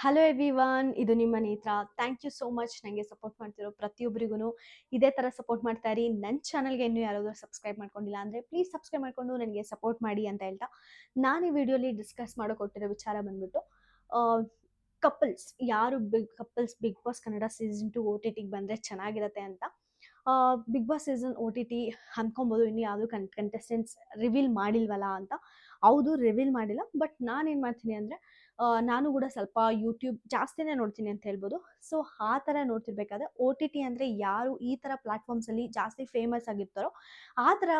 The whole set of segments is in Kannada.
ಹಲೋ ಎವ್ರಿವನ್, ಇದು ನಿಮ್ಮ ನೇತ್ರ. ಥ್ಯಾಂಕ್ ಯು ಸೋ ಮಚ್ ನನಗೆ ಸಪೋರ್ಟ್ ಮಾಡ್ತಿರೋ ಪ್ರತಿಯೊಬ್ಬರಿಗೂ ಇದೇ ಥರ ಸಪೋರ್ಟ್ ಮಾಡ್ತಾ ಇರಿ. ನನ್ನ ಚಾನಲ್ಗೆ ಇನ್ನೂ ಯಾರಾದರೂ ಸಬ್ಸ್ಕ್ರೈಬ್ ಮಾಡ್ಕೊಂಡಿಲ್ಲ ಅಂದರೆ ಪ್ಲೀಸ್ ಸಬ್ಸ್ಕ್ರೈಬ್ ಮಾಡಿಕೊಂಡು ನನಗೆ ಸಪೋರ್ಟ್ ಮಾಡಿ ಅಂತ ಹೇಳ್ತಾ, ನಾನು ಈ ವಿಡಿಯೋಲಿ ಡಿಸ್ಕಸ್ ಕೊಟ್ಟಿರೋ ವಿಚಾರ ಬಂದ್ಬಿಟ್ಟು ಕಪಲ್ಸ್ ಯಾರು couples Bigg boss Kannada season 2 OTTಗೆ ಬಂದರೆ ಚೆನ್ನಾಗಿರುತ್ತೆ ಅಂತ. ಬಿಗ್ ಬಾಸ್ ಸೀಸನ್ OTT ಅಂದ್ಕೊಬೋದು ಇನ್ನು ಯಾವುದು ಕಂಟೆಸ್ಟೆಂಟ್ಸ್ ರಿವೀಲ್ ಮಾಡಿಲ್ವಲ್ಲ ಅಂತ. ಹೌದು, ರಿವೀಲ್ ಮಾಡಿಲ್ಲ. ಬಟ್ ನಾನೇನು ಮಾಡ್ತೀನಿ ಅಂದರೆ, ನಾನು ಕೂಡ ಸ್ವಲ್ಪ ಯೂಟ್ಯೂಬ್ ಜಾಸ್ತಿನೇ ನೋಡ್ತೀನಿ ಅಂತ ಹೇಳ್ಬೋದು. ಸೊ ಆ ಥರ ನೋಡ್ತಿರ್ಬೇಕಾದ್ರೆ OTT ಅಂದರೆ ಯಾರು ಈ ಥರ ಪ್ಲ್ಯಾಟ್ಫಾರ್ಮ್ಸಲ್ಲಿ ಜಾಸ್ತಿ ಫೇಮಸ್ ಆಗಿರ್ತಾರೋ ಆ ಥರ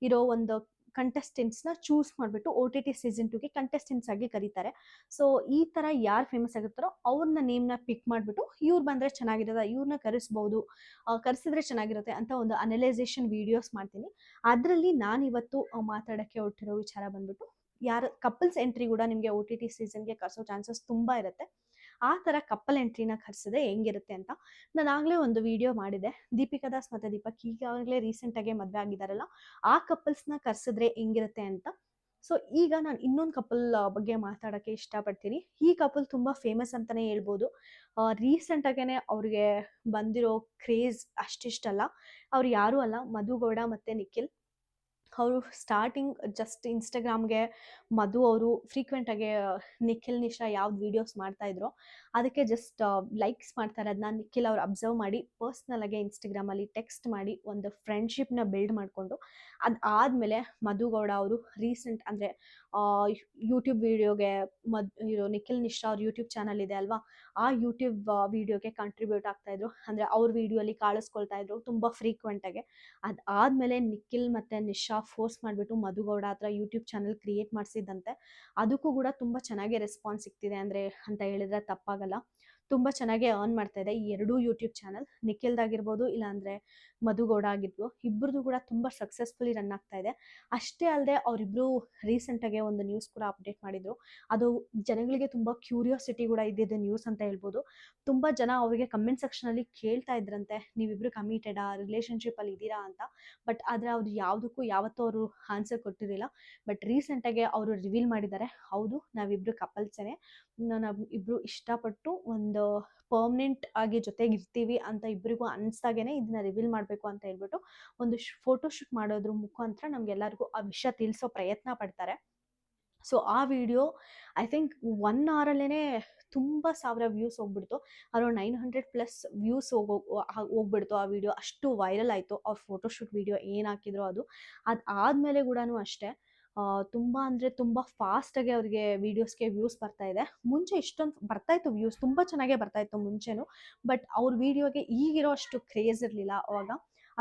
ಇರೋ ಒಂದು ಕಂಟೆಸ್ಟೆಂಟ್ಸ್ನ ಚೂಸ್ ಮಾಡಿಬಿಟ್ಟು OTT ಸೀಸನ್ 2ಗೆ ಕಂಟೆಸ್ಟೆಂಟ್ಸ್ ಆಗಿ ಕರೀತಾರೆ. ಸೊ ಈ ಥರ ಯಾರು ಫೇಮಸ್ ಆಗಿರ್ತಾರೋ ಅವ್ರನ್ನ ನೇಮ್ನ ಪಿಕ್ ಮಾಡಿಬಿಟ್ಟು ಇವ್ರು ಬಂದರೆ ಚೆನ್ನಾಗಿರುತ್ತೆ, ಇವ್ರನ್ನ ಕರೆಸ್ಬೋದು, ಕರೆಸಿದ್ರೆ ಚೆನ್ನಾಗಿರುತ್ತೆ ಅಂತ ಒಂದು ಅನಲೈಸೇಷನ್ ವೀಡಿಯೋಸ್ ಮಾಡ್ತೀನಿ. ಅದರಲ್ಲಿ ನಾನಿವತ್ತು ಮಾತಾಡೋಕ್ಕೆ ಹೊರಟಿರೋ ವಿಚಾರ ಬಂದ್ಬಿಟ್ಟು, ಯಾರು ಕಪಲ್ಸ್ ಎಂಟ್ರಿ ಕೂಡ ನಿಮಗೆ OTT ಸೀಸನ್ಗೆ ಕರೆಸೋ ಚಾನ್ಸಸ್ ತುಂಬ ಇರುತ್ತೆ. ಆ ಥರ ಕಪಲ್ ಎಂಟ್ರಿನ ಕರೆಸಿದ್ರೆ ಹೆಂಗಿರುತ್ತೆ ಅಂತ ನಾನು ಆಗಲೇ ಒಂದು ವಿಡಿಯೋ ಮಾಡಿದೆ. ದೀಪಿಕಾ ದಾಸ್ ಮತ್ತು ದೀಪಕ್ ಈಗಾಗಲೇ ರೀಸೆಂಟಾಗೆ ಮದುವೆ ಆಗಿದ್ದಾರಲ್ಲ, ಆ ಕಪಲ್ಸ್ನ ಕರೆಸಿದ್ರೆ ಹೆಂಗಿರುತ್ತೆ ಅಂತ. ಸೊ ಈಗ ನಾನು ಇನ್ನೊಂದು ಕಪಲ್ ಬಗ್ಗೆ ಮಾತಾಡೋಕ್ಕೆ ಇಷ್ಟಪಡ್ತೀನಿ. ಈ ಕಪಲ್ ತುಂಬ ಫೇಮಸ್ ಅಂತಲೇ ಹೇಳ್ಬೋದು. ರೀಸೆಂಟಾಗೇ ಅವ್ರಿಗೆ ಬಂದಿರೋ ಕ್ರೇಜ್ ಅಷ್ಟಿಷ್ಟಲ್ಲ. ಅವ್ರು ಯಾರೂ ಅಲ್ಲ, ಮಧು ಗೌಡ ಮತ್ತು ನಿಖಿಲ್. ಅವರು ಸ್ಟಾರ್ಟಿಂಗ್ ಜಸ್ಟ್ ಇನ್ಸ್ಟಾಗ್ರಾಮ್ಗೆ ಮಧು ಅವರು ಫ್ರೀಕ್ವೆಂಟಾಗಿ ನಿಖಿಲ್ ನಿಶಾ ಯಾವ್ದು ವೀಡಿಯೋಸ್ ಮಾಡ್ತಾಯಿದ್ರು ಅದಕ್ಕೆ ಜಸ್ಟ್ ಲೈಕ್ಸ್ ಮಾಡ್ತಾರೆ. ಅದನ್ನ ನಿಖಿಲ್ ಅವ್ರು ಅಬ್ಸರ್ವ್ ಮಾಡಿ ಪರ್ಸ್ನಲಾಗೆ ಇನ್ಸ್ಟಾಗ್ರಾಮಲ್ಲಿ ಟೆಕ್ಸ್ಟ್ ಮಾಡಿ ಒಂದು ಫ್ರೆಂಡ್ಶಿಪ್ನ ಬಿಲ್ಡ್ ಮಾಡಿಕೊಂಡು, ಅದಾದಮೇಲೆ ಮಧು ಗೌಡ ಅವರು ರೀಸೆಂಟ್ ಅಂದರೆ ಯೂಟ್ಯೂಬ್ ವೀಡಿಯೋಗೆ ಇರೋ ನಿಖಿಲ್ ನಿಶಾ ಅವ್ರ ಯೂಟ್ಯೂಬ್ ಚಾನಲ್ ಇದೆ ಅಲ್ವಾ, ಆ ಯೂಟ್ಯೂಬ್ ವೀಡಿಯೋಗೆ ಕಂಟ್ರಿಬ್ಯೂಟ್ ಆಗ್ತಾಯಿದ್ರು. ಅಂದರೆ ಅವ್ರ ವೀಡಿಯೋಲಿ ಕಾಳಿಸ್ಕೊಳ್ತಾ ಇದ್ರು ತುಂಬ ಫ್ರೀಕ್ವೆಂಟಾಗಿ. ಅದಾದಮೇಲೆ ನಿಖಿಲ್ ಮತ್ತು ನಿಶಾ ಫೋರ್ಸ್ ಮಾಡಿಬಿಟ್ಟು ಮಧುಗೌಡ ಹತ್ರ ಯೂಟ್ಯೂಬ್ ಚಾನಲ್ ಕ್ರಿಯೇಟ್ ಮಾಡಿಸಿದ್ದಂತೆ. ಅದಕ್ಕೂ ಕೂಡ ತುಂಬ ಚೆನ್ನಾಗಿ ರೆಸ್ಪಾನ್ಸ್ ಸಿಗ್ತಿದೆ ಅಂದರೆ ಅಂತ ಹೇಳಿದ್ರೆ ತಪ್ಪಾಗಲ್ಲ. ತುಂಬ ಚೆನ್ನಾಗಿ ಅರ್ನ್ ಮಾಡ್ತಾ ಇದೆ ಈ ಎರಡೂ ಯೂಟ್ಯೂಬ್ ಚಾನಲ್, ನಿಖಿಲ್ದಾಗಿರ್ಬೋದು ಇಲ್ಲಾಂದರೆ ಮಧುಗೌಡ ಆಗಿರ್ಬೋದು. ಇಬ್ಬರದು ಕೂಡ ತುಂಬ ಸಕ್ಸಸ್ಫುಲಿ ರನ್ ಆಗ್ತಾ ಇದೆ. ಅಷ್ಟೇ ಅಲ್ಲದೆ ಅವರಿಬ್ಬರು ರೀಸೆಂಟಾಗೆ ಒಂದು ನ್ಯೂಸ್ ಕೂಡ ಅಪ್ಡೇಟ್ ಮಾಡಿದರು. ಅದು ಜನಗಳಿಗೆ ತುಂಬ ಕ್ಯೂರಿಯಾಸಿಟಿ ಕೂಡ ಇದ್ದಿದ್ದು ನ್ಯೂಸ್ ಅಂತ ಹೇಳ್ಬೋದು. ತುಂಬ ಜನ ಅವರಿಗೆ ಕಮೆಂಟ್ ಸೆಕ್ಷನಲ್ಲಿ ಕೇಳ್ತಾ ಇದ್ರಂತೆ, ನೀವಿಬ್ಬರು ಕಮಿಟೆಡಾ, ರಿಲೇಷನ್ಶಿಪ್ಪಲ್ಲಿ ಇದ್ದೀರಾ ಅಂತ. ಬಟ್ ಆದರೆ ಅವ್ರು ಯಾವುದಕ್ಕೂ ಯಾವತ್ತೂ ಅವರು ಆನ್ಸರ್ ಕೊಟ್ಟಿರಲಿಲ್ಲ. ಬಟ್ ರೀಸೆಂಟಾಗೆ ಅವರು ರಿವೀಲ್ ಮಾಡಿದ್ದಾರೆ, ಹೌದು ನಾವಿಬ್ಬರು ಕಪಲ್ಸೇ, ನಾವು ಇಬ್ಬರು ಇಷ್ಟಪಟ್ಟು ಒಂದು ಪರ್ಮನೆಂಟ್ ಆಗಿ ಜೊತೆಗಿರ್ತೀವಿ ಅಂತ ಇಬ್ಬರಿಗೂ ಅನಿಸ್ದಾಗೇ ಇದನ್ನ ರಿವೀಲ್ ಮಾಡಬೇಕು ಅಂತ ಹೇಳ್ಬಿಟ್ಟು ಒಂದು ಫೋಟೋಶೂಟ್ ಮಾಡೋದ್ರ ಮುಖಾಂತರ ನಮಗೆಲ್ಲರಿಗೂ ಆ ವಿಷಯ ತಿಳಿಸೋ ಪ್ರಯತ್ನ ಪಡ್ತಾರೆ. ಸೊ ಆ ವಿಡಿಯೋ ಐ ಥಿಂಕ್ 1 ಅವರಲ್ಲೇ ತುಂಬ ಸಾವಿರ ವ್ಯೂಸ್ ಹೋಗ್ಬಿಡ್ತು. ಅರೌಂಡ್ 900+ ವ್ಯೂಸ್ ಹೋಗ್ಬಿಡ್ತು ಆ ವಿಡಿಯೋ. ಅಷ್ಟು ವೈರಲ್ ಆಯಿತು ಅವ್ರ ಫೋಟೋಶೂಟ್ ವಿಡಿಯೋ ಏನು ಹಾಕಿದ್ರು ಅದು. ಅದಾದಮೇಲೆ ಕೂಡ ಅಷ್ಟೇ ತುಂಬ ಅಂದರೆ ತುಂಬ ಫಾಸ್ಟಾಗಿ ಅವ್ರಿಗೆ ವೀಡಿಯೋಸ್ಗೆ ವ್ಯೂಸ್ ಬರ್ತಾ ಇದೆ. ಮುಂಚೆ ಇಷ್ಟೊಂದು ಬರ್ತಾಯಿತ್ತು ವ್ಯೂಸ್, ತುಂಬ ಚೆನ್ನಾಗೇ ಬರ್ತಾಯಿತ್ತು ಮುಂಚೆನೂ. ಬಟ್ ಅವ್ರ ವೀಡಿಯೋಗೆ ಈಗಿರೋ ಅಷ್ಟು ಕ್ರೇಜ್ ಇರಲಿಲ್ಲ ಅವಾಗ.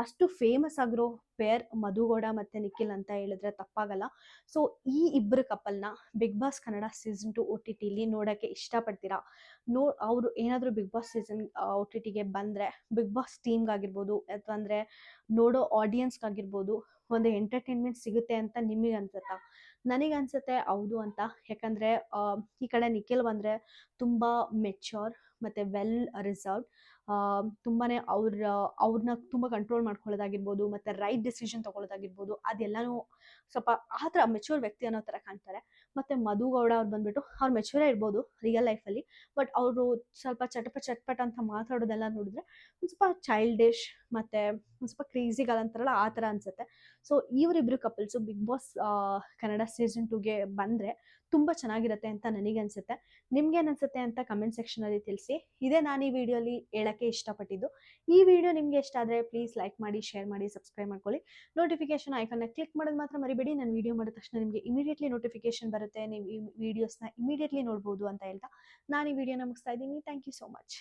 ಅಷ್ಟು ಫೇಮಸ್ ಆಗಿರೋ ಪೇರ್ ಮಧುಗೌಡ ಮತ್ತು ನಿಖಿಲ್ ಅಂತ ಹೇಳಿದ್ರೆ ತಪ್ಪಾಗಲ್ಲ. ಸೊ ಈ ಇಬ್ಬರು ಕಪಲ್ನ ಬಿಗ್ ಬಾಸ್ ಕನ್ನಡ ಸೀಸನ್ 2 OTTಲಿ ನೋಡೋಕ್ಕೆ ಇಷ್ಟಪಡ್ತೀರಾ? ಅವರು ಏನಾದರೂ ಬಿಗ್ ಬಾಸ್ ಸೀಸನ್ OTTಗೆ ಬಂದರೆ ಬಿಗ್ ಬಾಸ್ ಟೀಮ್ಗಾಗಿರ್ಬೋದು ಅಥವಾ ಅಂದರೆ ನೋಡೋ ಆಡಿಯನ್ಸ್ಗಾಗಿರ್ಬೋದು ಒಂದು ಎಂಟರ್ಟೈನ್ಮೆಂಟ್ ಸಿಗುತ್ತೆ ಅಂತ ನಿಮಗೆ ಅನ್ಸುತ್ತಾ? ನನಗನ್ಸುತ್ತೆ ಹೌದು ಅಂತ. ಯಾಕಂದರೆ ಈ ಕಡೆ ನಿಖಿಲ್ ಬಂದರೆ ತುಂಬ ಮೆಚ್ಯೂರ್ ಮತ್ತು ವೆಲ್ ರಿಸರ್ವ್ಡ್. ತುಂಬಾ ಅವ್ರನ್ನ ತುಂಬ ಕಂಟ್ರೋಲ್ ಮಾಡ್ಕೊಳ್ಳೋದಾಗಿರ್ಬೋದು ಮತ್ತು ರೈಟ್ ಡಿಸಿಷನ್ ತೊಗೊಳ್ಳೋದಾಗಿರ್ಬೋದು, ಅದೆಲ್ಲನೂ ಸ್ವಲ್ಪ ಆ ಥರ ಮೆಚ್ಯೂರ್ ವ್ಯಕ್ತಿ ಅನ್ನೋ ಥರ ಕಾಣ್ತಾರೆ. ಮತ್ತು ಮಧುಗೌಡ ಅವ್ರು ಬಂದುಬಿಟ್ಟು ಅವ್ರು ಮೆಚ್ಯೂರೇ ಇರ್ಬೋದು ರಿಯಲ್ ಲೈಫಲ್ಲಿ. ಬಟ್ ಅವರು ಸ್ವಲ್ಪ ಚಟಪಟ್ ಅಂತ ಮಾತಾಡೋದೆಲ್ಲ ನೋಡಿದ್ರೆ ಒಂದು ಸ್ವಲ್ಪ ಚೈಲ್ಡಿಶ್ ಮತ್ತು ಒಂದು ಸ್ವಲ್ಪ ಕ್ರೇಜಿಗಳು ಅಂತಾರಲ್ಲ ಆ ಥರ ಅನಿಸುತ್ತೆ. ಸೊ ಇವರಿಬ್ಬರು couples big boss Kannada season 2ಗೆ ಬಂದರೆ ತುಂಬ ಚೆನ್ನಾಗಿರುತ್ತೆ ಅಂತ ನನಗನ್ಸುತ್ತೆ. ನಿಮ್ಗೇನು ಅಂತ ಕಮೆಂಟ್ ಸೆಕ್ಷನಲ್ಲಿ ತಿಳಿಸಿ. ಇದೇ ನಾನು ಈ ವಿಡಿಯೋಲಿ ಹೇಳೋಕ್ಕೆ ಇಷ್ಟಪಟ್ಟಿದ್ದು. ಈ ವಿಡಿಯೋ ನಿಮಗೆ ಇಷ್ಟ ಆದರೆ ಪ್ಲೀಸ್ ಲೈಕ್ ಮಾಡಿ, ಶೇರ್ ಮಾಡಿ, ಸಬ್ಸ್ಕ್ರೈಬ್ ಮಾಡ್ಕೊಳ್ಳಿ. ನೋಟಿಫಿಕೇಶನ್ ಐಕನ್ನ ಕ್ಲಿಕ್ ಮಾಡೋದು ಮಾತ್ರ ಮರಿಬೇಡಿ. ನಾನು ವಿಡಿಯೋ ಮಾಡಿದ ತಕ್ಷಣ ನಿಮಗೆ ಇಮಿಡಿಯೇಟ್ಲಿ ನೋಟಿಫಿಕೇಶನ್ ಬರುತ್ತೆ, ನೀವು ಈ ವಿಡಿಯೋಸ್ನ ಇಮಿಡಿಯೇಟ್ಲಿ ನೋಡ್ಬೋದು ಅಂತ ಹೇಳ್ತಾ ನಾನು ಈ ವಿಡಿಯೋನ ಮುಗಿಸ್ತಾ ಇದ್ದೀನಿ. Thank you so much.